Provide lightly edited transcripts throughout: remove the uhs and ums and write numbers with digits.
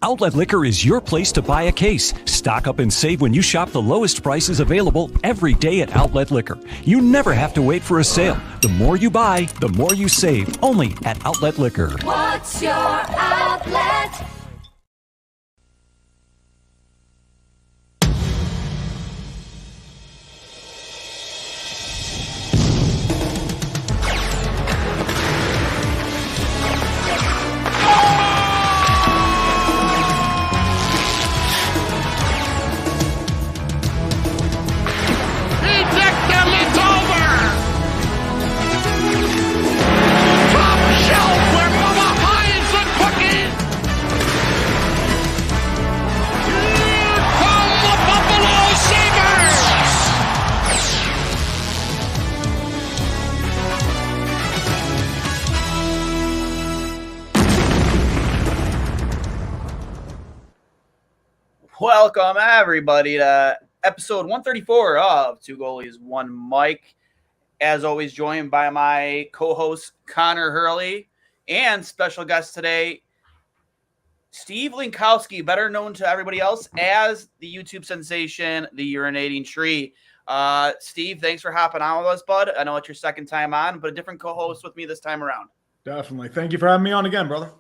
Outlet Liquor is your place to buy a case. Stock up and save when you shop the lowest prices available every day at Outlet Liquor. You never have to wait for a sale. The more you buy, the more you save. Only at Outlet Liquor. What's your outlet? Welcome, everybody, to episode 134 of Two Goalies, One Mic. As always, joined by my co-host, Connor Hurley, and special guest today, Steve Linkowski, better known to everybody else as the YouTube sensation, the Urinating Tree. Steve, thanks for hopping on with us, bud. I know it's your second time on, but a different co-host with me this time around. Definitely. Thank you for having me on again, brother.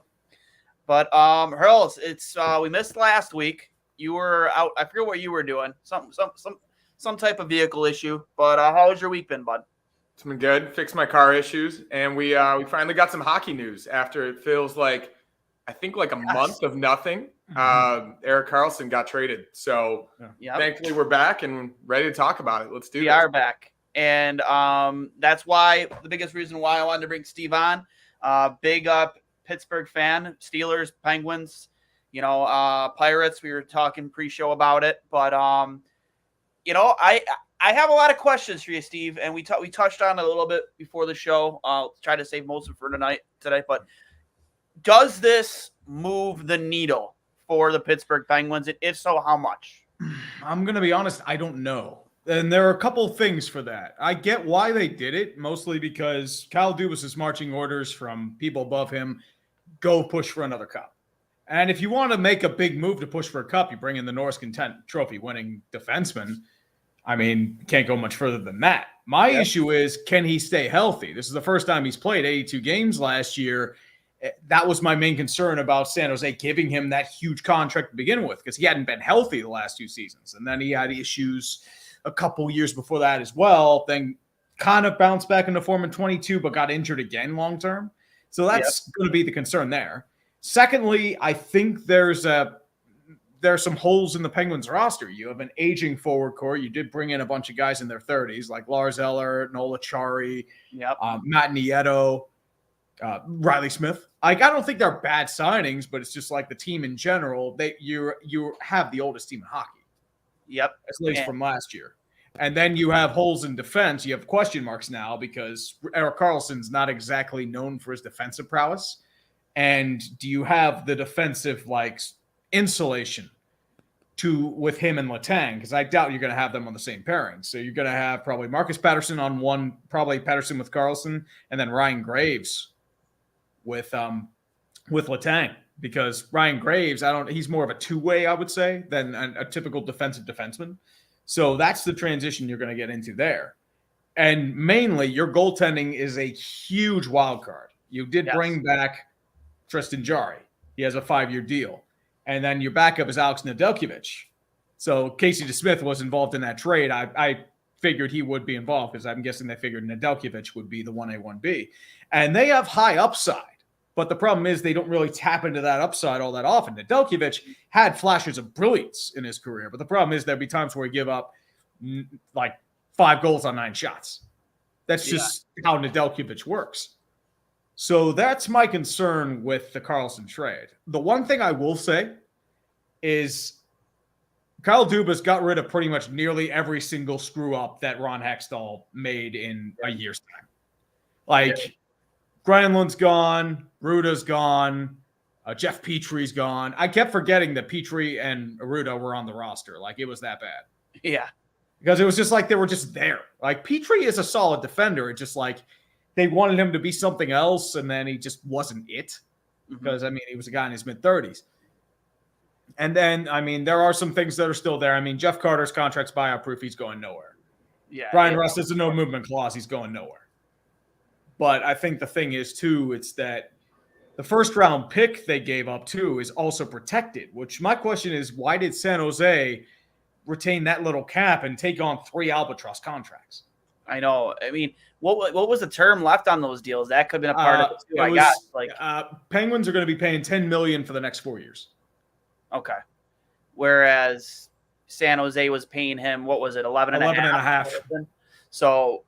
But Hurls, it's we missed last week. You were out. I forget what you were doing. Some type of vehicle issue. But how has your week been, bud? It's been good. Fixed my car issues, and we finally got some hockey news after it feels like a month of nothing. Erik Karlsson got traded, so thankfully we're back and ready to talk about it. Let's do this. We are back, and that's why the biggest reason why I wanted to bring Steve on. Big Pittsburgh fan, Steelers, Penguins. Pirates, we were talking pre-show about it, but I have a lot of questions for you, Steve, and we touched on it a little bit before the show. I'll try to save most of it for today, but does this move the needle for the Pittsburgh Penguins? And if so, how much? I'm going to be honest, I don't know. And there are a couple things for that. I get why they did it, mostly because Kyle Dubas' marching orders from people above him, go push for another cup. And if you want to make a big move to push for a cup, you bring in the Norris Content Trophy winning defenseman. I mean, can't go much further than that. My issue is, can he stay healthy? This is the first time he's played 82 games last year. That was my main concern about San Jose giving him that huge contract to begin with, because he hadn't been healthy the last two seasons. And then he had issues a couple years before that as well. Then kind of bounced back into form in 22, but got injured again long-term. So that's going to be the concern there. Secondly, I think there's some holes in the Penguins roster. You have an aging forward core. You did bring in a bunch of guys in their 30s, like Lars Eller, Nola Chari, Matt Nieto, Riley Smith. I don't think they're bad signings, but it's just like the team in general. You have the oldest team in hockey. Yep, at least from last year. And then you have holes in defense. You have question marks now because Erik Karlsson's not exactly known for his defensive prowess. And do you have the defensive insulation with him and Letang? Because I doubt you're going to have them on the same pairing. So you're going to have probably Marcus Patterson on one, probably Patterson with Karlsson, and then Ryan Graves with Letang. Because Ryan Graves, he's more of a two-way, I would say, than a typical defensive defenseman. So that's the transition you're going to get into there. And mainly, your goaltending is a huge wild card. You did bring back Tristan Jarry. He has a 5-year deal. And then your backup is Alex Nedeljkovic. So Casey DeSmith was involved in that trade. I figured he would be involved because I'm guessing they figured Nedeljkovic would be the 1A, 1B. And they have high upside. But the problem is they don't really tap into that upside all that often. Nedeljkovic had flashes of brilliance in his career. But the problem is there'd be times where he give up 5 goals on 9 shots. That's just how Nedeljkovic works. So that's my concern with the Karlsson trade. The one thing I will say is Kyle Dubas got rid of pretty much nearly every single screw up that Ron Hextall made in a year's time. Granlund's gone, Ruda's gone, Jeff Petry's gone. I kept forgetting that Petry and Ruda were on the roster. It was that bad. Yeah. Because it was just they were just there. Petry is a solid defender. It's just they wanted him to be something else, and then he just wasn't it. Because, he was a guy in his mid-30s. And then, I mean, there are some things that are still there. I mean, Jeff Carter's contract's buyout proof. He's going nowhere. Yeah. Brian Rust is a no movement clause. He's going nowhere. But I think the thing is, too, it's that the first round pick they gave up, too, is also protected, which my question is, why did San Jose retain that little cap and take on 3 albatross contracts? I know. I mean, what was the term left on those deals? That could have been a part of it, too, I guess. Like, Penguins are going to be paying $10 million for the next 4 years. Okay. Whereas San Jose was paying him, what was it, 11 and a half? So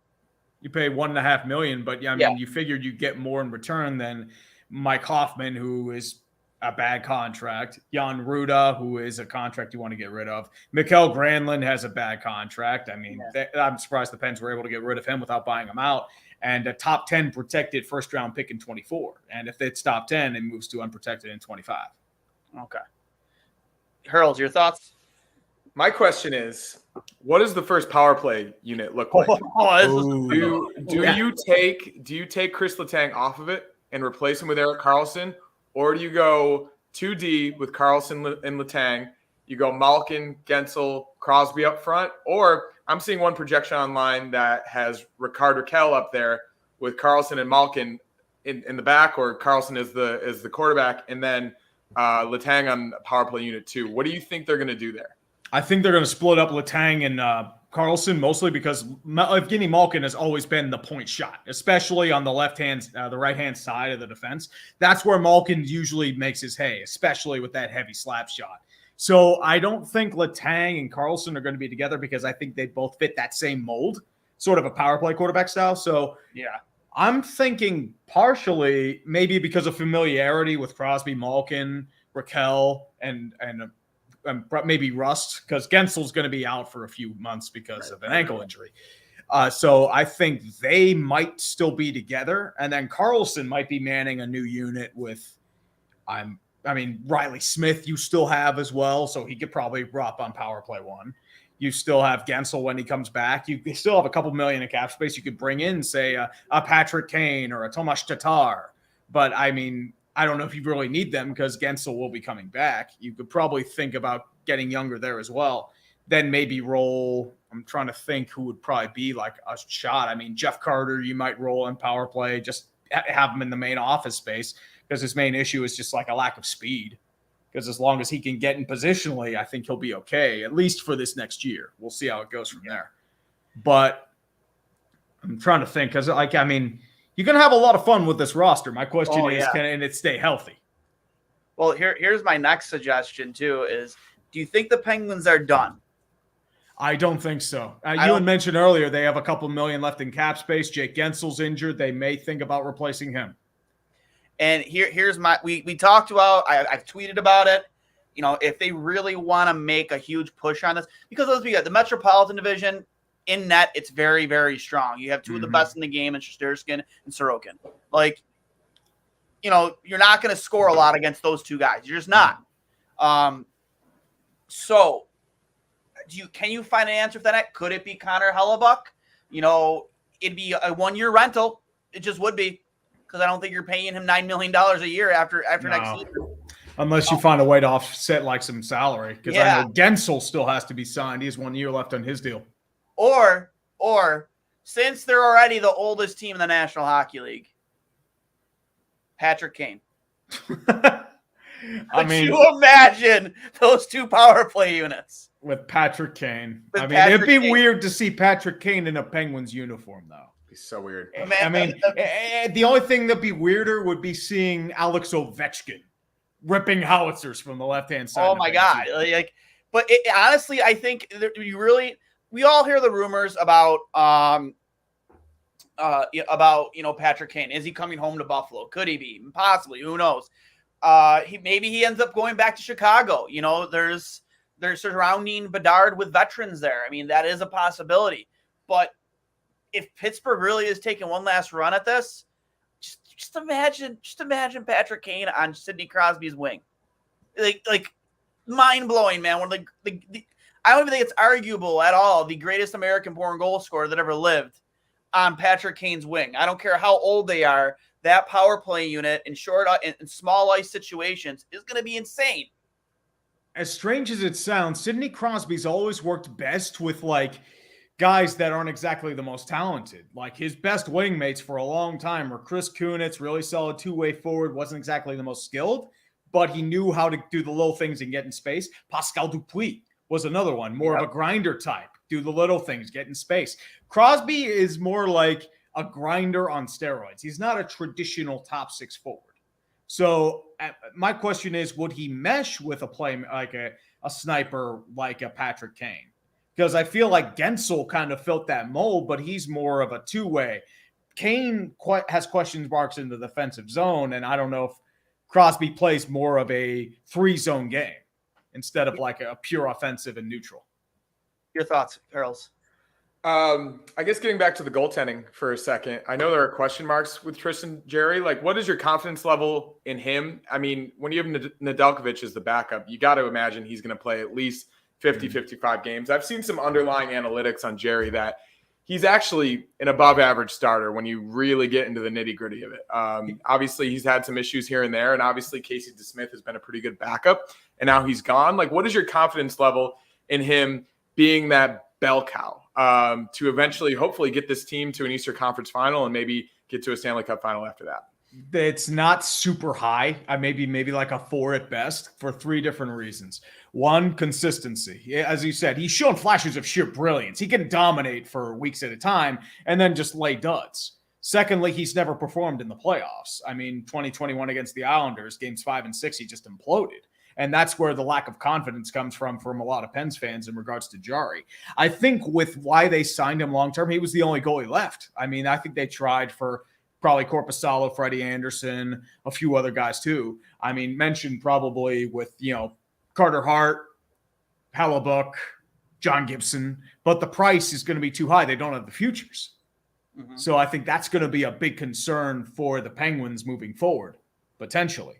you pay $1.5 million, but I mean, you figured you'd get more in return than Mike Hoffman, who is a bad contract. Jan Ruda, who is a contract you want to get rid of. Mikael Granlund has a bad contract. I mean, I'm surprised the Pens were able to get rid of him without buying him out. And a top 10 protected first round pick in 24. And if it's top 10, it moves to unprotected in 25. Okay. Hurls, your thoughts? My question is, what does the first power play unit look like? Do you take Chris Letang off of it and replace him with Erik Karlsson, or do you go 2D with Karlsson and Letang? You go Malkin, Gensel, Crosby up front, or I'm seeing one projection online that has Rickard Rakell up there with Karlsson and Malkin in the back, or Karlsson is the quarterback, and then Letang on power play unit 2. What do you think they're going to do there? I think they're going to split up Letang and Karlsson, mostly because Evgeny Malkin has always been the point shot, especially on the the right-hand side of the defense. That's where Malkin usually makes his hay, especially with that heavy slap shot. So I don't think Letang and Karlsson are going to be together because I think they both fit that same mold, sort of a power play quarterback style. So yeah, I'm thinking partially maybe because of familiarity with Crosby, Malkin, Rakell, and maybe Rust, because Gensel's going to be out for a few months because of an ankle injury. So I think they might still be together. And then Karlsson might be manning a new unit with, Riley Smith you still have as well, so he could probably drop on power play 1. You still have Gensel when he comes back. You still have a couple million in cap space. You could bring in, say, a Patrick Kane or a Tomas Tatar. But, I mean, I don't know if you really need them because Gensel will be coming back. You could probably think about getting younger there as well. Then maybe roll, I'm trying to think who would probably be like a shot. I mean, Jeff Carter, you might roll in power play, just have him in the main office space because his main issue is just like a lack of speed. Because as long as he can get in positionally, I think he'll be okay, at least for this next year. We'll see how it goes from there. But I'm trying to think because, you're going to have a lot of fun with this roster. My question is, can it stay healthy? Well, here's my next suggestion, too, is do you think the Penguins are done? I don't think so. You had mentioned earlier they have a couple million left in cap space. Jake Gensel's injured. They may think about replacing him. And here's we talked about, I've tweeted about it. You know, if they really want to make a huge push on this, because let's be good, the Metropolitan Division in net, it's very, very strong. You have two of the best in the game in Shesterkin and Sorokin. Like, you know, you're not going to score a lot against those two guys. You're just not. So can you find an answer for that? Could it be Connor Hellebuck? You know, it'd be a 1-year rental. It just would be, because I don't think you're paying him $9 million a year after next season. Unless you find a way to offset like some salary. Because I know Gensel still has to be signed. He has 1 year left on his deal. Or since they're already the oldest team in the National Hockey League, Patrick Kane. Could you imagine those two power play units? With Patrick Kane. It'd be weird to see Patrick Kane in a Penguins uniform, though. It'd be so weird. The only thing that'd be weirder would be seeing Alex Ovechkin ripping howitzers from the left-hand side. Oh, my God. Honestly, I think we all hear the rumors about Patrick Kane. Is he coming home to Buffalo? Could he be? Possibly. Who knows? He ends up going back to Chicago. You know, they're surrounding Bedard with veterans there. I mean, that is a possibility. But if Pittsburgh really is taking one last run at this, just imagine Patrick Kane on Sidney Crosby's wing. Like mind blowing, man. One of the I don't even think it's arguable at all. The greatest American-born goal scorer that ever lived on Patrick Kane's wing. I don't care how old they are. That power play unit in small ice situations is going to be insane. as strange as it sounds, Sidney Crosby's always worked best with like guys that aren't exactly the most talented. Like his best wingmates for a long time were Chris Kunitz, really solid two-way forward, wasn't exactly the most skilled, but he knew how to do the little things and get in space. Pascal Dupuis was another one, more of a grinder type, do the little things, get in space. Crosby is more like a grinder on steroids. He's not a traditional top six forward. So my question is, would he mesh with a play like a sniper like a Patrick Kane? Because I feel like Gensel kind of felt that mold, but he's more of a two-way. Kane has question marks in the defensive zone, and I don't know if Crosby plays more of a three-zone game instead of like a pure offensive and neutral. Your thoughts, Hurls? I guess getting back to the goaltending for a second, I know there are question marks with Tristan Jarry. Like, what is your confidence level in him? I mean, when you have Nedeljkovic as the backup, you got to imagine he's going to play at least 50, 55 games. I've seen some underlying analytics on Jarry that he's actually an above average starter when you really get into the nitty gritty of it. Obviously, he's had some issues here and there, and obviously Casey DeSmith has been a pretty good backup, and now he's gone. Like, what is your confidence level in him being that bell cow to eventually, hopefully, get this team to an Eastern Conference final and maybe get to a Stanley Cup final after that? It's not super high. Maybe like a 4 at best for 3 different reasons. One, consistency. As you said, he's shown flashes of sheer brilliance. He can dominate for weeks at a time and then just lay duds. Secondly, he's never performed in the playoffs. I mean, 2021 against the Islanders, games 5 and 6, he just imploded. And that's where the lack of confidence comes from a lot of Pens fans in regards to Jarry. I think with why they signed him long-term, he was the only goalie left. I mean, I think they tried for probably Korpisalo, Freddie Anderson, a few other guys too. I mean, mentioned probably with, Carter Hart, Hellebuck, John Gibson, but the price is going to be too high. They don't have the futures. Mm-hmm. So I think that's going to be a big concern for the Penguins moving forward, potentially.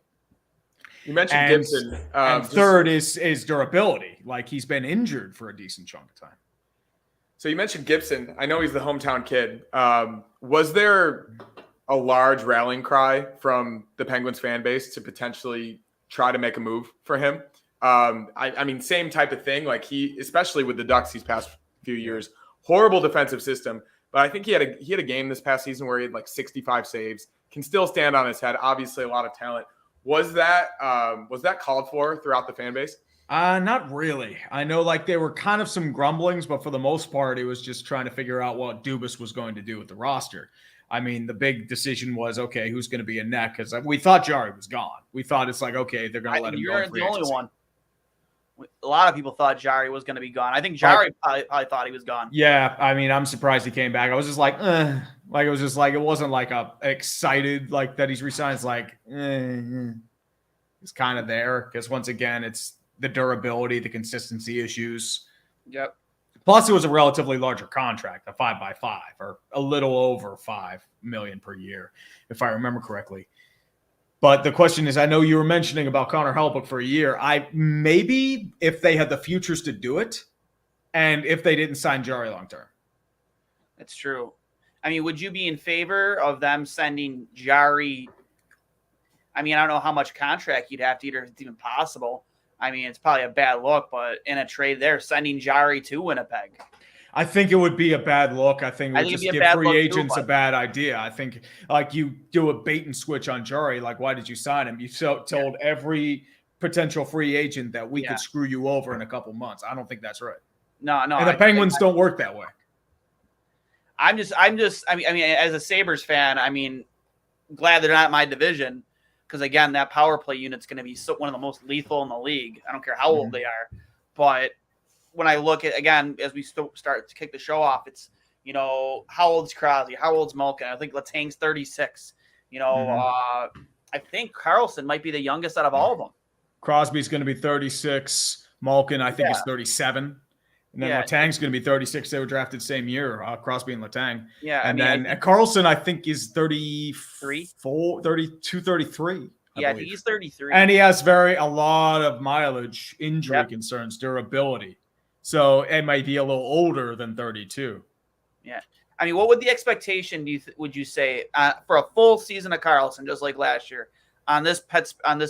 You mentioned Gibson. And third is durability. Like, he's been injured for a decent chunk of time. So you mentioned Gibson. I know he's the hometown kid. Was there a large rallying cry from the Penguins fan base to potentially try to make a move for him? I mean, same type of thing. Like, he, especially with the Ducks these past few years, horrible defensive system. But I think he had a game this past season where he had like 65 saves, can still stand on his head. Obviously, a lot of talent. Was that called for throughout the fan base? Not really. I know like there were kind of some grumblings, but for the most part, it was just trying to figure out what Dubas was going to do with the roster. I mean, the big decision was, okay, who's going to be in net? Because we thought Jarry was gone. We thought it's like, okay, they're going to let him go. You're the only one. A lot of people thought Jarry was going to be gone. I think Jarry probably thought he was gone. Yeah, I mean, I'm surprised he came back. I was just like, like it was just like it wasn't like a excited like that he's resigned. It's like, it's kind of there because once again, it's the durability, the consistency issues. Yep. Plus, it was a relatively larger contract, a 5x5 or a little over $5 million per year, if I remember correctly. But the question is, I know you were mentioning about Connor Hellebuyck for a year. Maybe if they had the futures to do it, and if they didn't sign Jarry long term. That's true. I mean, would you be in favor of them sending Jarry? I mean, I don't know how much contract you'd have to eat, or if it's even possible. I mean, it's probably a bad look, but in a trade there, sending Jarry to Winnipeg. I think it would be a bad look. I think it would just give free agents a bad idea. I think like you do a bait and switch on Jarry. Like, why did you sign him? You told every potential free agent that we could screw you over in a couple months. I don't think that's right. No. And the Penguins don't work that way. I mean, as a Sabres fan, I mean, glad they're not in my division because, again, that power play unit's going to be one of the most lethal in the league. I don't care how old they are. But when I look at, again, as we start to kick the show off, it's, how old's Crosby? How old's Malkin? I think Letang's 36. I think Karlsson might be the youngest out of all of them. Crosby's going to be 36. Malkin, I think, is 37. And then Letang's going to be 36. They were drafted same year, Crosby and Letang. Yeah. And then Karlsson, I think, is 32, 33. I think he's 33. And he has a lot of mileage, injury concerns, durability. So it might be a little older than 32. Yeah. I mean, what would the expectation would you say for a full season of Karlsson, just like last year, on this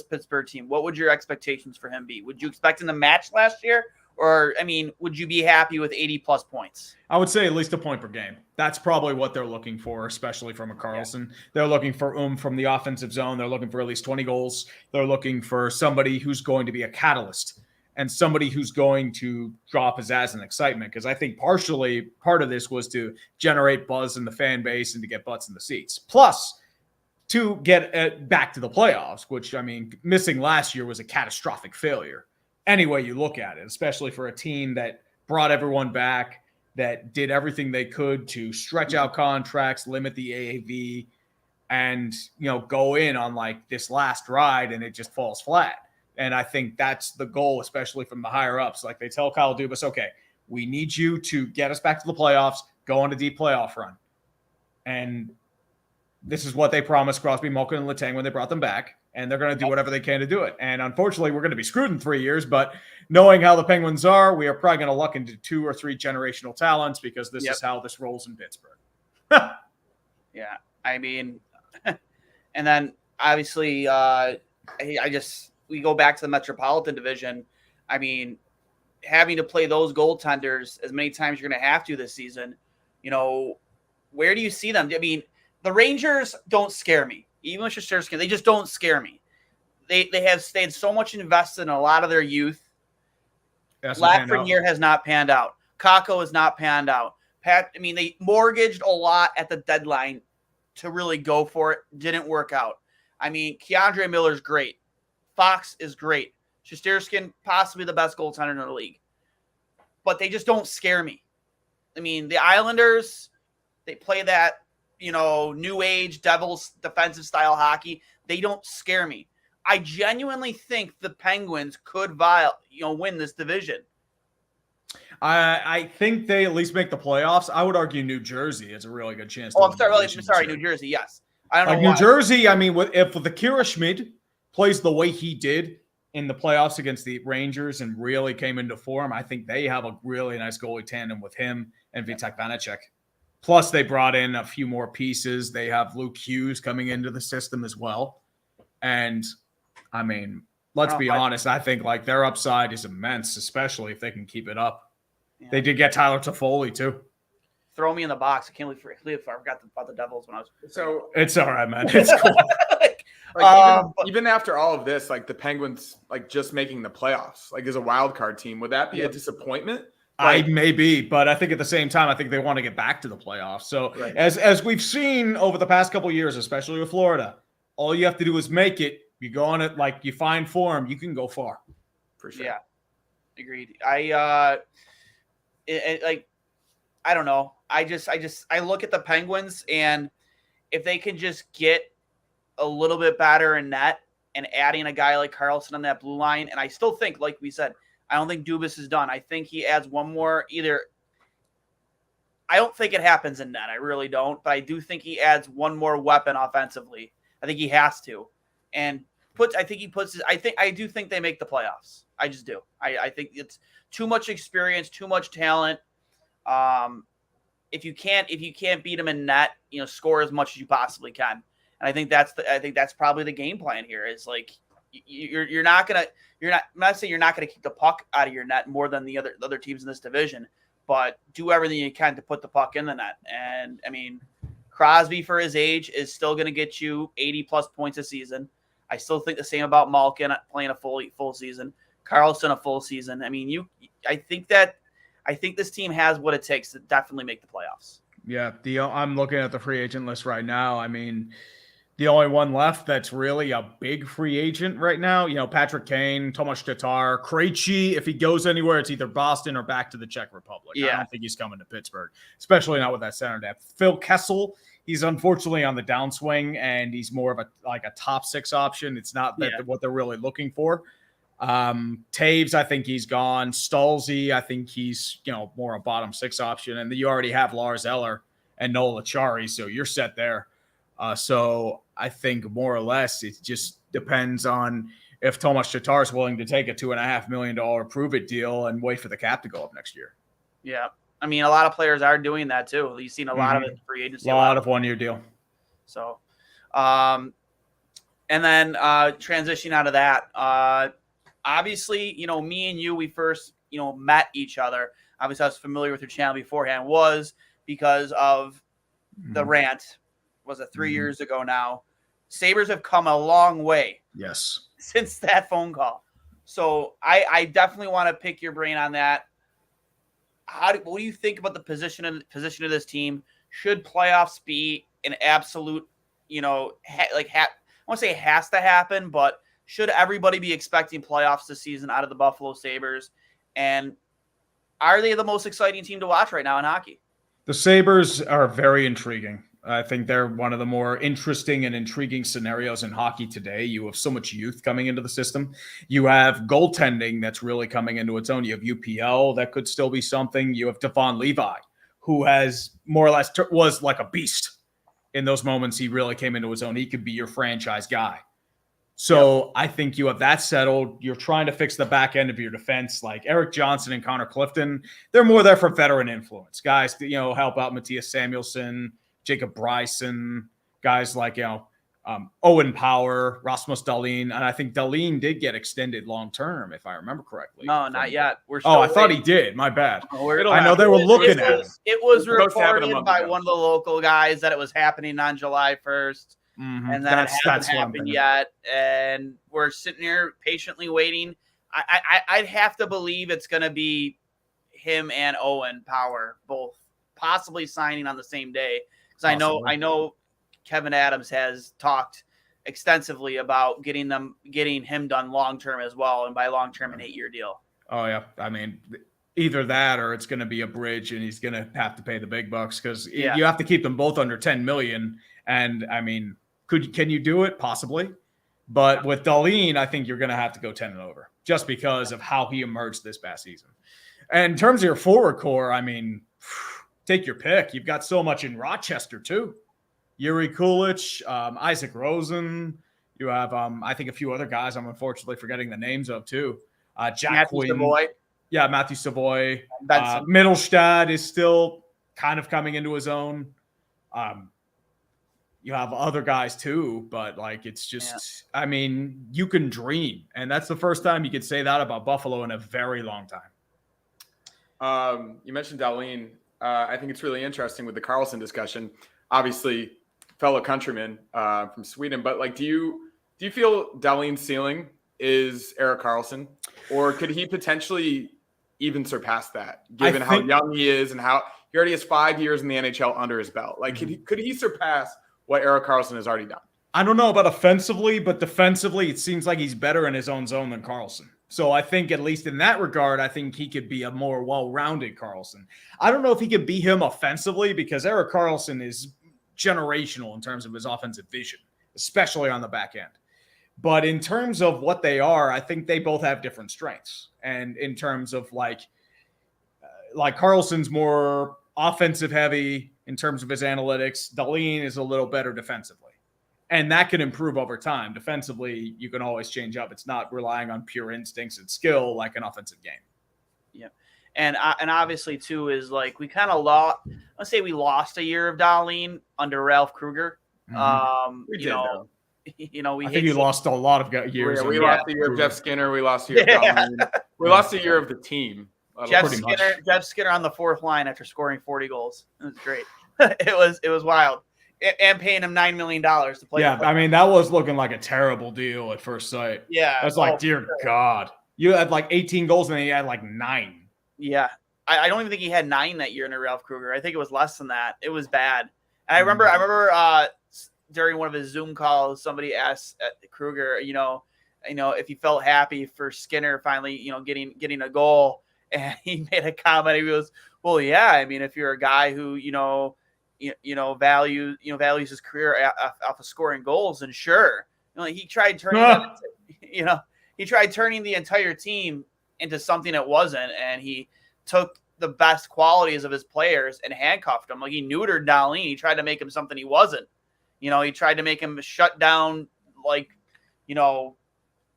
Pittsburgh team, what would your expectations for him be? Would you expect him to match last year? Or, I mean, would you be happy with 80-plus points? I would say at least a point per game. That's probably what they're looking for, especially from a Karlsson. Yeah. They're looking for from the offensive zone. They're looking for at least 20 goals. They're looking for somebody who's going to be a catalyst and somebody who's going to draw pizzazz and excitement. Because I think partially part of this was to generate buzz in the fan base and to get butts in the seats. Plus, to get back to the playoffs, which, I mean, missing last year was a catastrophic failure. Any way you look at it, especially for a team that brought everyone back, that did everything they could to stretch out contracts, limit the AAV, and, go in on like this last ride and it just falls flat. And I think that's the goal, especially from the higher ups. Like they tell Kyle Dubas, okay, we need you to get us back to the playoffs, go on a deep playoff run. And this is what they promised Crosby, Malkin, and Letang when they brought them back. And they're going to do whatever they can to do it. And unfortunately, we're going to be screwed in 3 years. But knowing how the Penguins are, we are probably going to luck into 2 or 3 generational talents because this is how this rolls in Pittsburgh. Yeah, I mean, and then obviously, we go back to the Metropolitan Division. I mean, having to play those goaltenders as many times you're going to have to this season, where do you see them? I mean, the Rangers don't scare me. Even with Shesterkin, they just don't scare me. They had so much invested in a lot of their youth. Lafreniere has not panned out. Kakko has not panned out. They mortgaged a lot at the deadline to really go for it. Didn't work out. I mean, Keandre Miller's great. Fox is great. Shesterkin, possibly the best goaltender in the league. But they just don't scare me. I mean, the Islanders, they play that, new age Devils defensive style hockey. They don't scare me. I genuinely think the Penguins could win this division. I think they at least make the playoffs. I would argue New Jersey has a really good chance. I'm sorry, New Jersey. Yes, I don't know. New Jersey. I mean, if the Kira Schmid plays the way he did in the playoffs against the Rangers and really came into form, I think they have a really nice goalie tandem with him and Vitek Vanacek. Plus, they brought in a few more pieces. They have Luke Hughes coming into the system as well. And, I mean, let's be honest. I think, their upside is immense, especially if they can keep it up. Yeah. They did get Tyler Toffoli, too. Throw me in the box. I can't believe I forgot about the Devils when I was... So it's all right, man. It's cool. Even after all of this, the Penguins, just making the playoffs, as a wild card team, would that be a disappointment? I may be, but I think at the same time, I think they want to get back to the playoffs. So as we've seen over the past couple of years, especially with Florida, all you have to do is make it. You go on it, you find form, you can go far. For sure. Yeah, agreed. I don't know. I look at the Penguins, and if they can just get a little bit better in net and adding a guy like Karlsson on that blue line, and I still think, like we said, I don't think Dubas is done. I think he adds one more I don't think it happens in net. I really don't. But I do think he adds one more weapon offensively. I think he has to. And I do think they make the playoffs. I just do. I think it's too much experience, too much talent. If you can't beat them in net, score as much as you possibly can. And I think that's probably the game plan here is I'm not saying you're not gonna keep the puck out of your net more than the other teams in this division, but do everything you can to put the puck in the net. And I mean, Crosby for his age is still gonna get you 80+ points a season. I still think the same about Malkin playing a full season, Karlsson a full season. I mean, I think this team has what it takes to definitely make the playoffs. Yeah, I'm looking at the free agent list right now. I mean, the only one left that's really a big free agent right now, Patrick Kane, Tomas Tatar, Krejci. If he goes anywhere, it's either Boston or back to the Czech Republic. Yeah. I don't think he's coming to Pittsburgh, especially not with that center depth. Phil Kessel, he's unfortunately on the downswing, and he's more of a top 6 option. It's not what they're really looking for. Taves, I think he's gone. Stalzy, I think he's more a bottom 6 option, and you already have Lars Eller and Noel Acciari, so you're set there. So I think more or less it just depends on if Tomas Tatar is willing to take a $2.5 million prove-it deal and wait for the cap to go up next year. Yeah. I mean, a lot of players are doing that too. You've seen a lot of it in free agency. A lot of one-year deal. So, and And then transitioning out of that, obviously, me and you, we first, met each other. Obviously, I was familiar with your channel beforehand, was because of the rant. Was it 3 years ago now? Sabres have come a long way. Yes. Since that phone call. So I definitely want to pick your brain on that. What do you think about the position of this team? Should playoffs be an absolute, I want to say it has to happen, but should everybody be expecting playoffs this season out of the Buffalo Sabres? And are they the most exciting team to watch right now in hockey? The Sabres are very intriguing. I think they're one of the more interesting and intriguing scenarios in hockey today. You have so much youth coming into the system. You have goaltending that's really coming into its own. You have UPL that could still be something. You have Devon Levi, who has more or less was like a beast in those moments. He really came into his own. He could be your franchise guy. So I think you have that settled. You're trying to fix the back end of your defense, like Eric Johnson and Connor Clifton. They're more there for veteran influence, guys. Help out Matthias Samuelsson, Jacob Bryson, guys like Owen Power, Rasmus Dahlin, and I think Dahlin did get extended long term, if I remember correctly. No, not yet. I thought he did. My bad. I know they were looking at it. It was reported by one of the local guys that it was happening on July 1st. And then it hasn't happened yet, and we're sitting here patiently waiting. I'd have to believe it's going to be him and Owen Power both possibly signing on the same day, because I know Kevin Adams has talked extensively about getting him done long term as well, and by long term an 8-year deal. Oh yeah, I mean either that or it's going to be a bridge, and he's going to have to pay the big bucks because you have to keep them both under $10 million, and I mean. Can you do it? Possibly. But with Dahlin, I think you're going to have to go 10 and over just because of how he emerged this past season. And in terms of your forward core, I mean, take your pick. You've got so much in Rochester, too. Yuri Kulich, Isaac Rosen. You have, I think, a few other guys I'm unfortunately forgetting the names of, too. Jack Matthew Quinn. Savoy. Yeah, Matthew Savoy. Mittelstadt is still kind of coming into his own. You have other guys too, but it's just, I mean, you can dream. And that's the first time you could say that about Buffalo in a very long time. You mentioned Dahlin. I think it's really interesting with the Karlsson discussion. Obviously, fellow countryman from Sweden, but do you feel Dahlin's ceiling is Erik Karlsson, or could he potentially even surpass that, given how young he is and how he already has 5 years in the NHL under his belt? Could he surpass what Erik Karlsson has already done? I don't know about offensively, but defensively, it seems like he's better in his own zone than Karlsson. So I think, at least in that regard, I think he could be a more well-rounded Karlsson. I don't know if he could beat him offensively, because Erik Karlsson is generational in terms of his offensive vision, especially on the back end. But in terms of what they are, I think they both have different strengths. And in terms of Karlsson's more offensive heavy in terms of his analytics, Dahlin is a little better defensively. And that can improve over time. Defensively, you can always change up. It's not relying on pure instincts and skill like an offensive game. Yeah. And obviously, too, is we kind of lost, let's say we lost a year of Dahlin under Ralph Kruger. We did, though. I think you lost a lot of years. Yeah, we lost a year of Jeff Skinner. We lost a year of Dahlin. We lost a year of the team. Jeff Skinner on the fourth line after scoring 40 goals. It was great. It was wild. And paying him $9 million to play. Yeah, I mean, that was looking like a terrible deal at first sight. Yeah. I was dear God. You had 18 goals and then you had 9. Yeah. I don't even think he had 9 that year under Ralph Kruger. I think it was less than that. It was bad. And I remember during one of his Zoom calls, somebody asked Kruger, if he felt happy for Skinner finally, getting a goal. And he made a comment. He goes, "Well, yeah. I mean, if you're a guy who values his career off of scoring goals, then sure." He tried turning he tried turning the entire team into something it wasn't, and he took the best qualities of his players and handcuffed them. He neutered Dahlin. He tried to make him something he wasn't. He tried to make him shut down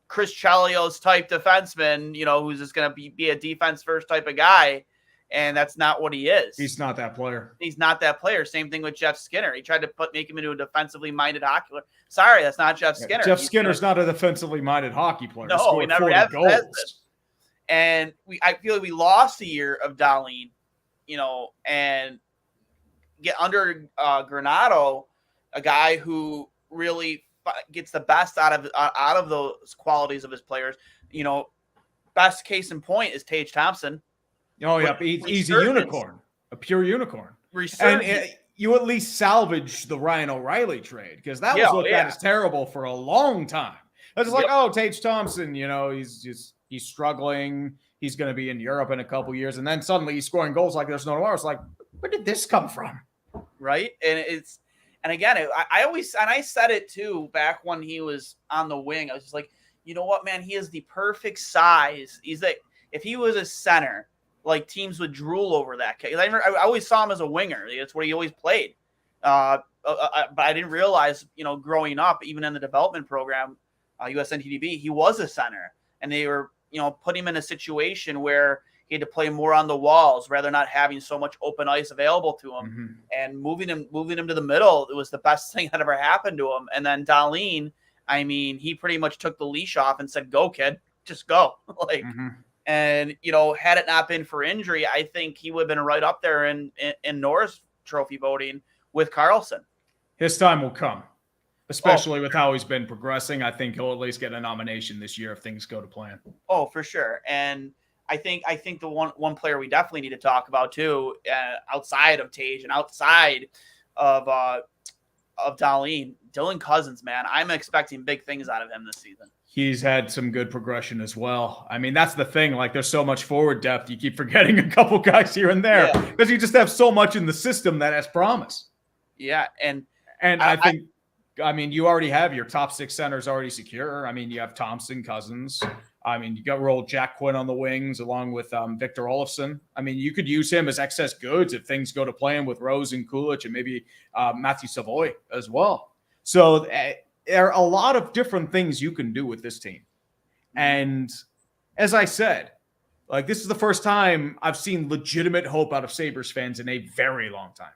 Chris Chelios type defenseman, who's just going to be a defense first type of guy. And that's not what he is. He's not that player. He's not that player. Same thing with Jeff Skinner. He tried to make him into a defensively minded hockey player. Sorry, that's not Jeff Skinner. Jeff Skinner's not a defensively minded hockey player. No, he never has goals. And I feel like we lost a year of Dahlin, and get under Granato, a guy who really gets the best out of those qualities of his players. Best case in point is Tage Thompson. Oh, yeah. He's a unicorn, a pure unicorn. And you at least salvage the Ryan O'Reilly trade, because that was looked at as terrible for a long time. It's like, Tage Thompson, he's again, he's going to be in Europe in a couple years. And then suddenly he's scoring goals like there's no tomorrow. It's like, where did this come from? Right. And again, I said it too, back when he was on the wing. I was just like, you know what, man, he is the perfect size. He's like, if he was a center, like teams would drool over that. I always saw him as a winger. That's what he always played. But I didn't realize, growing up, even in the development program, USNTDB, he was a center, and they were, put him in a situation where he had to play more on the walls rather than not having so much open ice available to him. And moving him to the middle, it was the best thing that ever happened to him. And then Dahlin, he pretty much took the leash off and said, "Go, kid, just go." And, had it not been for injury, I think he would have been right up there in Norris Trophy voting with Karlsson. His time will come, especially with how he's been progressing. I think he'll at least get a nomination this year if things go to plan. Oh, for sure. And I think the one player we definitely need to talk about too, outside of Tage and outside of Dahlin, Dylan Cousins, man. I'm expecting big things out of him this season. He's had some good progression as well. That's the thing. Like, there's so much forward depth. You keep forgetting a couple guys here and there because you just have so much in the system that has promise. Yeah. And I think, you already have your top 6 centers already secure. You have Thompson, Cousins. You got roll Jack Quinn on the wings along with Victor Olofsson. You could use him as excess goods if things go to plan with Rose and Kulich and maybe Matthew Savoy as well. So there are a lot of different things you can do with this team. And as I said, this is the first time I've seen legitimate hope out of Sabres fans in a very long time.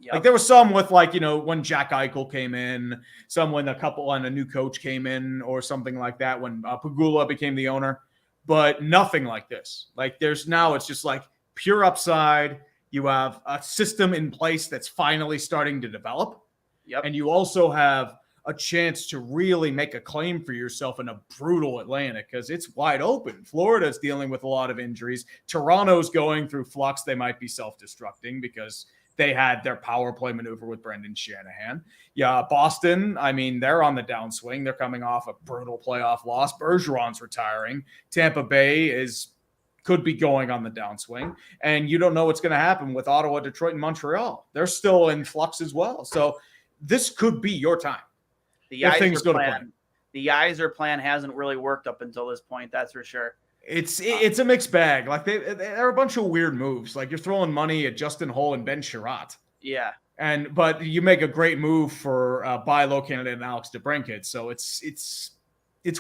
Yep. There was some with when Jack Eichel came in, some when a new coach came in or something like that, when Pagula became the owner, but nothing like this. It's just pure upside. You have a system in place that's finally starting to develop. Yep. And you also have a chance to really make a claim for yourself in a brutal Atlantic, because it's wide open. Florida's dealing with a lot of injuries. Toronto's going through flux. They might be self-destructing because they had their power play maneuver with Brendan Shanahan. Yeah, Boston, they're on the downswing. They're coming off a brutal playoff loss. Bergeron's retiring. Tampa Bay could be going on the downswing. And you don't know what's going to happen with Ottawa, Detroit, and Montreal. They're still in flux as well. So this could be your time. The Yzer plan hasn't really worked up until this point, that's for sure. It's a mixed bag. They're a bunch of weird moves. You're throwing money at Justin Hull and Ben Sherratt. Yeah. But you make a great move for buy low candidate and Alex DeBrincat. So it's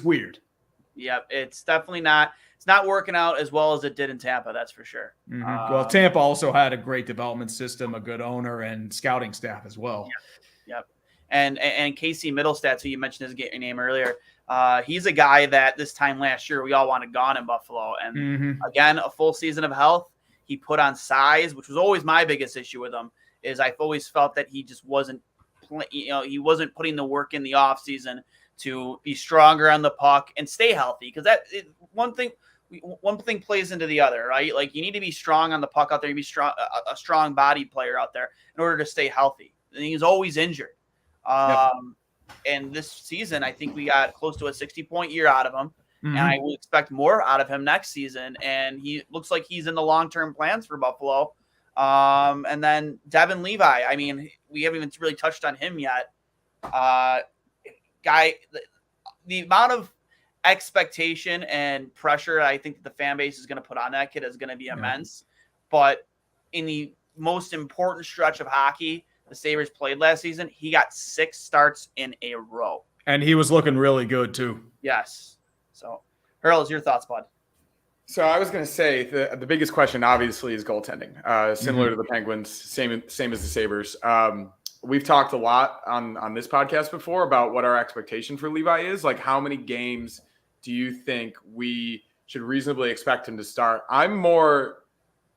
weird. Yep. It's definitely not. It's not working out as well as it did in Tampa. That's for sure. Well, Tampa also had a great development system, a good owner, and scouting staff as well. Yep. And Casey Middlestat, who you mentioned his name earlier, he's a guy that this time last year we all wanted gone in Buffalo. And again, a full season of health. He put on size, which was always my biggest issue with him. Is I've always felt that he just wasn't, he wasn't putting the work in the off season to be stronger on the puck and stay healthy. Because one thing plays into the other, right? You need to be strong on the puck out there. You be strong, a strong bodied player out there in order to stay healthy. And he's always injured. And this season, I think we got close to a 60-point year out of him. And I will expect more out of him next season. And he looks like he's in the long-term plans for Buffalo. And then Devin Levi, we haven't even really touched on him yet. The amount of expectation and pressure I think that the fan base is going to put on that kid is going to be immense. But in the most important stretch of hockey the Sabres played last season, he got 6 starts in a row. And he was looking really good too. Yes. So, Hurls, your thoughts, bud? So I was going to say the biggest question obviously is goaltending. Similar to the Penguins, same as the Sabres. We've talked a lot on this podcast before about what our expectation for Levi is. Like, how many games do you think we should reasonably expect him to start? I'm more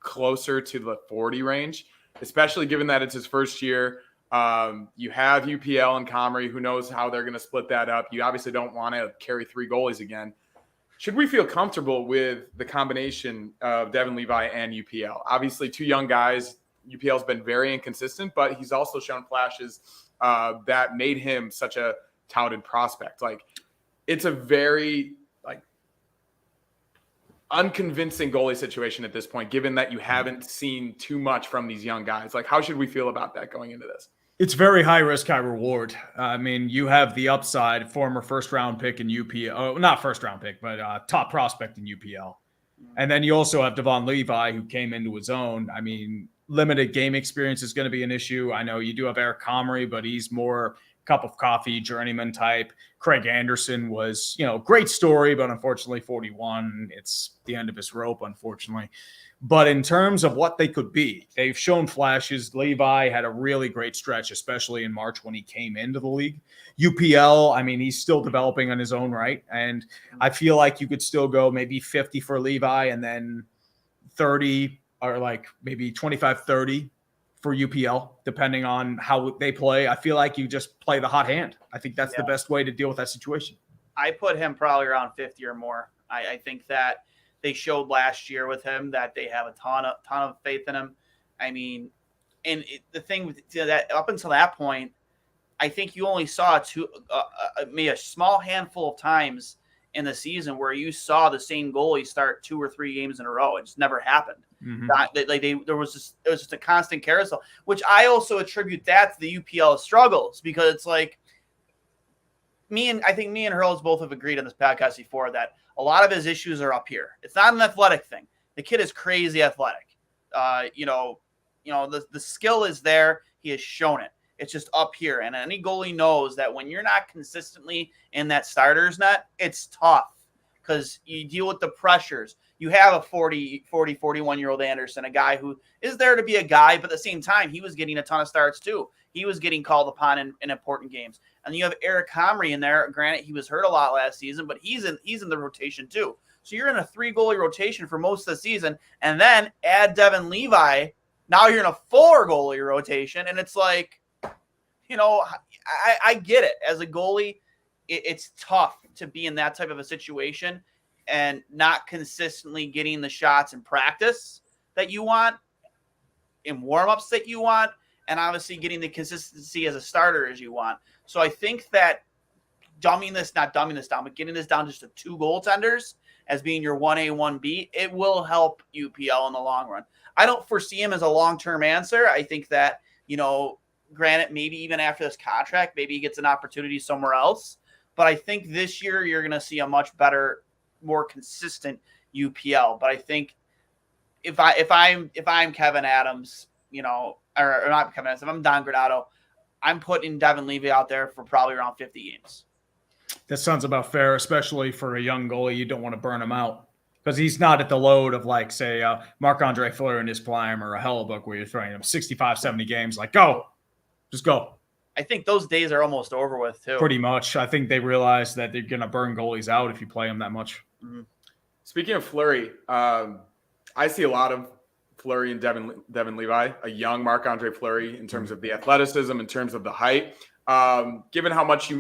closer to the 40 range, especially given that it's his first year. You have UPL and Comrie. Who knows how they're going to split that up? You obviously don't want to carry 3 goalies again. Should we feel comfortable with the combination of Devin Levi and UPL? Obviously, 2 young guys. UPL's been very inconsistent, but he's also shown flashes that made him such a touted prospect. Like, it's a very unconvincing goalie situation at this point, given that you haven't seen too much from these young guys. Like, how should we feel about that going into this? It's very high risk, high reward. I mean, you have the upside, former first-round pick in UPL. Oh, not first-round pick, but top prospect in UPL. And then you also have Devon Levi, who came into his own. I mean, limited game experience is going to be an issue. I know you do have Eric Comrie, but he's more cup of coffee, journeyman type. Craig Anderson was, great story, but unfortunately 41. It's the end of his rope, unfortunately. But in terms of what they could be, they've shown flashes. Levi had a really great stretch, especially in March when he came into the league. UPL, I mean, he's still developing on his own right. And I feel like you could still go maybe 50 for Levi and then 30 or like maybe 25-30 for UPL, depending on how they play. I feel like you just play the hot hand. I think that's the best way to deal with that situation. I put him probably around 50 or more. I think that they showed last year with him that they have a ton of faith in him. I mean, and the thing with that, up until that point, I think you only saw maybe a small handful of times in the season where you saw the same goalie start 2 or 3 games in a row. It just never happened. There was just a constant carousel, which I also attribute that to the UPL struggles, because it's like I think me and Hurls both have agreed on this podcast before that a lot of his issues are up here. It's not an athletic thing. The kid is crazy athletic. The skill is there. He has shown it. It's just up here. And any goalie knows that when you're not consistently in that starter's net, it's tough because you deal with the pressures. You have a 41-year-old Anderson, a guy who is there to be a guy, but at the same time, he was getting a ton of starts too. He was getting called upon in important games. And you have Eric Comrie in there. Granted, he was hurt a lot last season, but he's in the rotation too. So you're in a 3-goalie rotation for most of the season, and then add Devin Levi. Now you're in a 4-goalie rotation, and it's like, I get it. As a goalie, it's tough to be in that type of a situation and not consistently getting the shots in practice that you want, in warm-ups that you want, and obviously getting the consistency as a starter as you want. So I think that not dumbing this down, but getting this down just to 2 goaltenders as being your 1A, 1B, it will help UPL in the long run. I don't foresee him as a long-term answer. I think that, granted, maybe even after this contract, maybe he gets an opportunity somewhere else. But I think this year you're going to see a much better, more consistent UPL. But I think if I'm Kevin Adams, or not Kevin Adams, if I'm Don Granato, I'm putting Devin Levi out there for probably around 50 games. That sounds about fair, especially for a young goalie. You don't want to burn him out because he's not at the load of, like, say, Marc-Andre Fleury in his prime or a Hellebuck where you're throwing him 65, 70 games. Like, go. Just go. I think those days are almost over with, too. Pretty much. I think they realize that they're going to burn goalies out if you play them that much. Mm-hmm. Speaking of Fleury, I see a lot of Fleury and Devin Levi, a young Marc-Andre Fleury in terms of the athleticism, in terms of the height. Given how much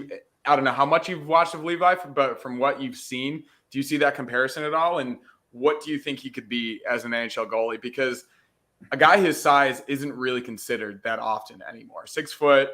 I don't know how much you've watched of Levi, but from what you've seen, do you see that comparison at all? And what do you think he could be as an NHL goalie? Because a guy his size isn't really considered that often anymore. 6 foot,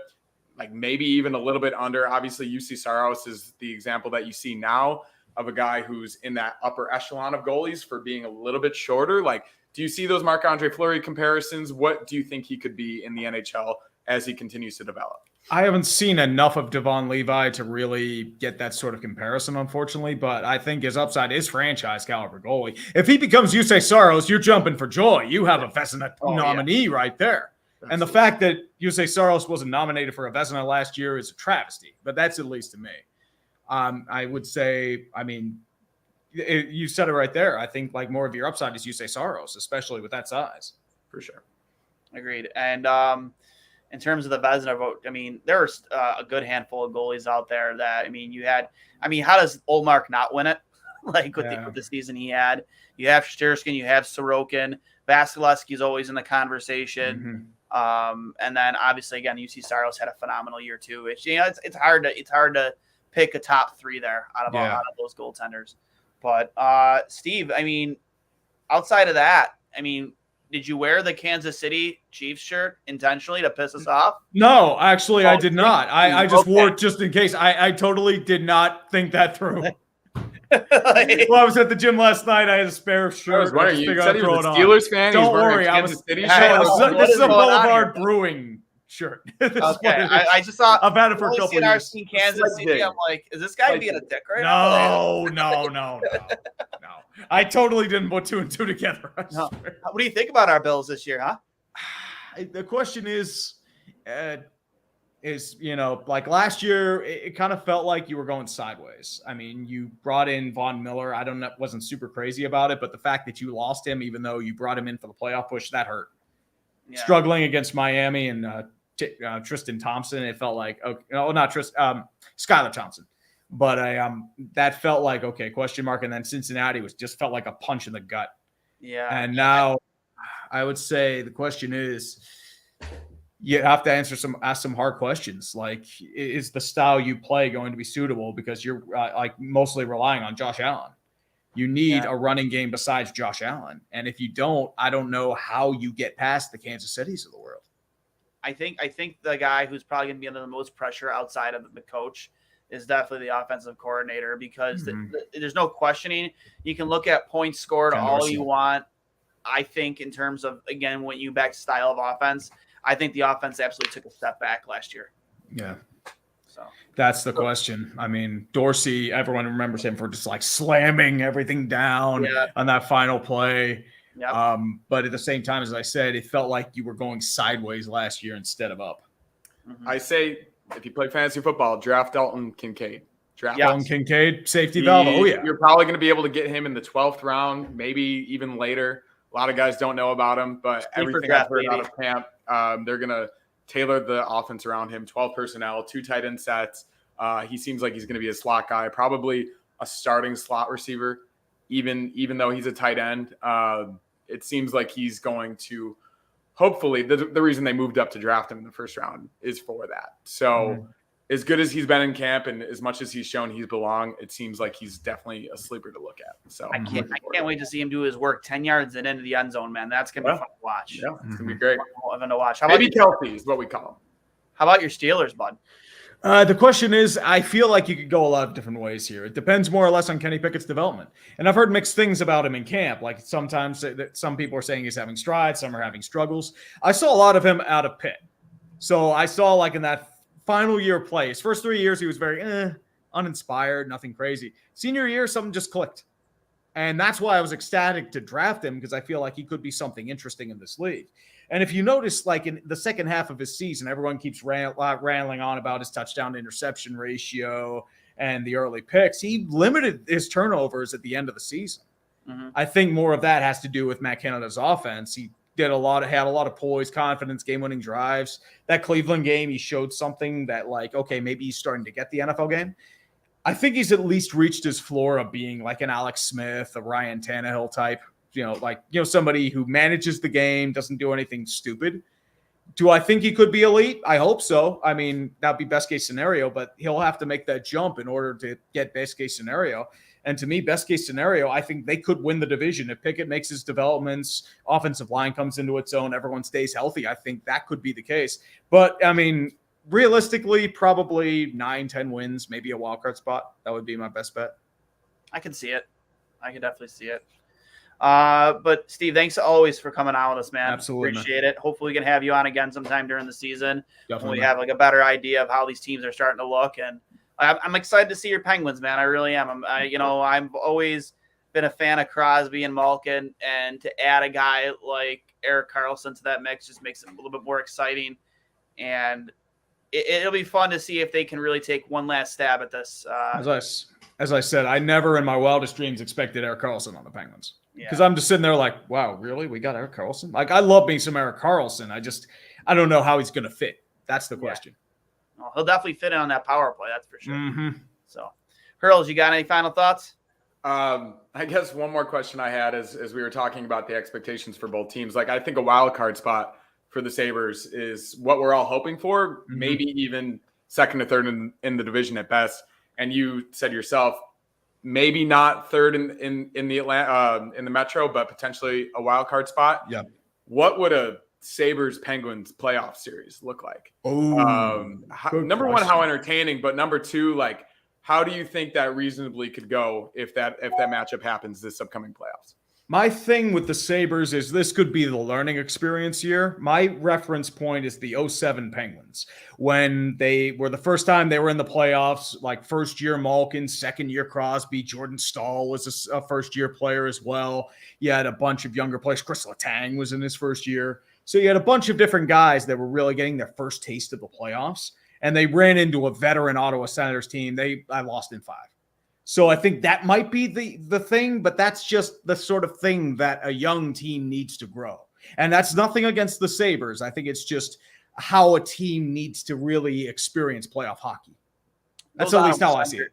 like maybe even a little bit under. Obviously, UC Saros is the example that you see now of a guy who's in that upper echelon of goalies for being a little bit shorter. Like, do you see those Marc-Andre Fleury comparisons? What do you think he could be in the NHL as he continues to develop? I haven't seen enough of Devon Levi to really get that sort of comparison, unfortunately, but I think his upside is franchise caliber goalie. If he becomes UC Saros, you're jumping for joy. You have a Vezina nominee right there. Absolutely. And the fact that UC Saros wasn't nominated for a Vezina last year is a travesty, but that's at least to me. I would say, you said it right there. I think like more of your upside is Yusei Saros, especially with that size. For sure. Agreed. And in terms of the Vezina vote, I mean, there's a good handful of goalies out there that, I mean, how does Olmark not win it? Like with the season he had. You have Shesterkin, you have Sorokin, Vasilevsky's always in the conversation. And then obviously again, UC Saros had a phenomenal year too. It's hard to pick a top three there out of those goaltenders. But Steve, I mean, outside of that, I mean, did you wear the Kansas City Chiefs shirt intentionally to piss us off? No, actually, I did not. I just wore it just in case. I totally did not think that through. Well, I was at the gym last night. I had a spare shirt. I was wondering, you said he was a Steelers fan. Don't worry, I was. This is a Boulevard Brewing shirt. Okay, I just thought I've had it for a couple years. In Kansas City, I'm like, is this guy being a dick right now? No. I totally didn't put two and two together. No. What do you think about our Bills this year, huh? The question is, like last year, it kind of felt like you were going sideways. I mean, you brought in Von Miller. Wasn't super crazy about it, but the fact that you lost him, even though you brought him in for the playoff push, that hurt. Yeah. Struggling against Miami and Tristan Thompson, it felt like Skylar Thompson. But that felt like question mark, and then Cincinnati just felt like a punch in the gut. Yeah. And now I would say the question is, you have to ask some hard questions. Like, is the style you play going to be suitable? Because you're mostly relying on Josh Allen. You need a running game besides Josh Allen. And if you don't, I don't know how you get past the Kansas Cities of the world. I think the guy who's probably going to be under the most pressure outside of the coach is definitely the offensive coordinator, because there's no questioning. You can look at points scored all you want. I think in terms of, again, when you back style of offense, I think the offense absolutely took a step back last year. Yeah. So that's the question. I mean, Dorsey, everyone remembers him for just like slamming everything down on that final play. Yep. But at the same time, as I said, it felt like you were going sideways last year instead of up. I say, if you play fantasy football, draft Dalton Kincaid. Dalton Kincaid, safety valve. Oh, yeah. You're probably going to be able to get him in the 12th round, maybe even later. A lot of guys don't know about him, but everything I've heard out of camp, they're going to tailor the offense around him. 12 personnel, 2 tight end sets. He seems like he's going to be a slot guy, probably a starting slot receiver, even though he's a tight end. It seems like he's going to hopefully the reason they moved up to draft him in the first round is for that. So as good as he's been in camp and as much as he's shown he's belonged, it seems like he's definitely a sleeper to look at. So I can't wait to see him do his work 10 yards and into the end zone, man. That's going to be fun to watch. Yeah, it's going to be great. Fun to watch. Maybe Kelsey is what we call him. How about your Steelers, bud? The question is, I feel like you could go a lot of different ways here. It depends more or less on Kenny Pickett's development. And I've heard mixed things about him in camp. Like sometimes some people are saying he's having strides, some are having struggles. I saw a lot of him out of Pitt. So I saw like in that final year play, his first 3 years, he was very uninspired, nothing crazy. Senior year, something just clicked. And that's why I was ecstatic to draft him, because I feel like he could be something interesting in this league. And if you notice, like in the second half of his season, everyone keeps rambling on about his touchdown to interception ratio and the early picks. He limited his turnovers at the end of the season. I think more of that has to do with Matt Canada's offense. He had a lot of poise, confidence, game-winning drives. That Cleveland game, he showed something that, like, okay, maybe he's starting to get the NFL game. I think he's at least reached his floor of being like an Alex Smith, a Ryan Tannehill type. Somebody who manages the game, doesn't do anything stupid. Do I think he could be elite? I hope so. I mean, that'd be best case scenario, but he'll have to make that jump in order to get best case scenario. And to me, best case scenario, I think they could win the division. If Pickett makes his developments, offensive line comes into its own, everyone stays healthy, I think that could be the case. But, I mean, realistically, probably 9-10 wins, maybe a wild card spot. That would be my best bet. I can see it. I can definitely see it. But Steve, thanks always for coming on with us, man. Absolutely. Appreciate it. Hopefully we can have you on again sometime during the season. Definitely. When we have like a better idea of how these teams are starting to look. And I'm excited to see your Penguins, man. I really am. I've always been a fan of Crosby and Malkin, and to add a guy like Erik Karlsson to that mix just makes it a little bit more exciting. And it'll be fun to see if they can really take one last stab at this. as I said, I never in my wildest dreams expected Erik Karlsson on the Penguins. Because Yeah. I'm just sitting there like, wow, really? We got Erik Karlsson? Like, I love me some Erik Karlsson. I don't know how he's going to fit. That's the question. Well, he'll definitely fit in on that power play. That's for sure. Mm-hmm. So, Hurls, you got any final thoughts? I guess one more question I had as we were talking about the expectations for both teams. Like, I think a wild card spot for the Sabres is what we're all hoping for, maybe even second or third in the division at best. And you said yourself, maybe not third in the Atlanta in the Metro, but potentially a wild card spot. Yeah. What would a Sabres Penguins playoff series look like? Number one, how entertaining, but number two, like, how do you think that reasonably could go if that matchup happens this upcoming playoffs? My thing with the Sabres is this could be the learning experience year. My reference point is the 07 Penguins, when they were the first time they were in the playoffs, like first year Malkin, second year Crosby, Jordan Stahl was a first year player as well. You had a bunch of younger players. Chris Letang was in his first year. So you had a bunch of different guys that were really getting their first taste of the playoffs. And they ran into a veteran Ottawa Senators team. I lost in 5. So I think that might be the thing, but that's just the sort of thing that a young team needs to grow. And that's nothing against the Sabres. I think it's just how a team needs to really experience playoff hockey. That's at least how I see it.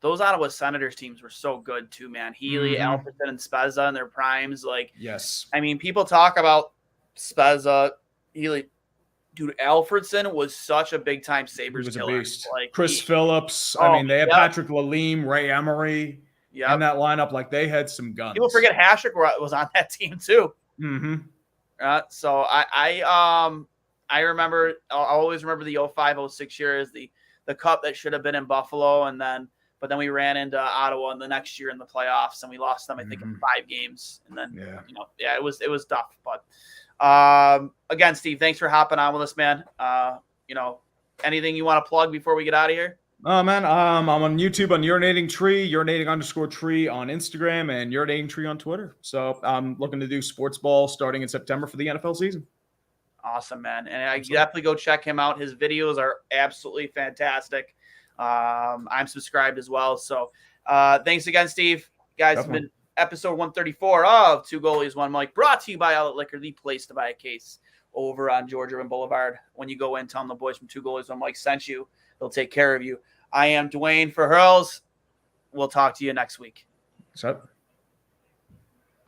Those Ottawa Senators teams were so good too, man. Healy, Alfredson, and Spezza in their primes. Like, yes. I mean, people talk about Spezza, Healy. Dude, Alfredson was such a big-time Sabres killer. He was a beast. Like, Chris Phillips. I mean, they had Patrick Lalime, Ray Emery in that lineup. Like, they had some guns. People forget Hasek was on that team, too. Mm-hmm. So I remember – I'll always remember the 05-06 year as the cup that should have been in Buffalo, but then we ran into Ottawa in the next year in the playoffs, and we lost them, I think, in 5 games. And then, it was tough, but – again, Steve, thanks for hopping on with us, man. Anything you want to plug before we get out of here? Oh, man, I'm on YouTube on Urinating Tree, urinating_tree on Instagram, and Urinating Tree on Twitter. So I'm looking to do sports ball starting in September for the NFL season. Awesome, man. And I definitely go check him out. His videos are absolutely fantastic. I'm subscribed as well. So thanks again, Steve. Guys, it's been episode 134 of Two Goalies, One Mic, brought to you by Outlet Liquor, the place to buy a case over on Georgia and Boulevard. When you go in, tell them the boys from Two Goalies, One Mic sent you. They'll take care of you. I am Duane for Hurls. We'll talk to you next week. What's up?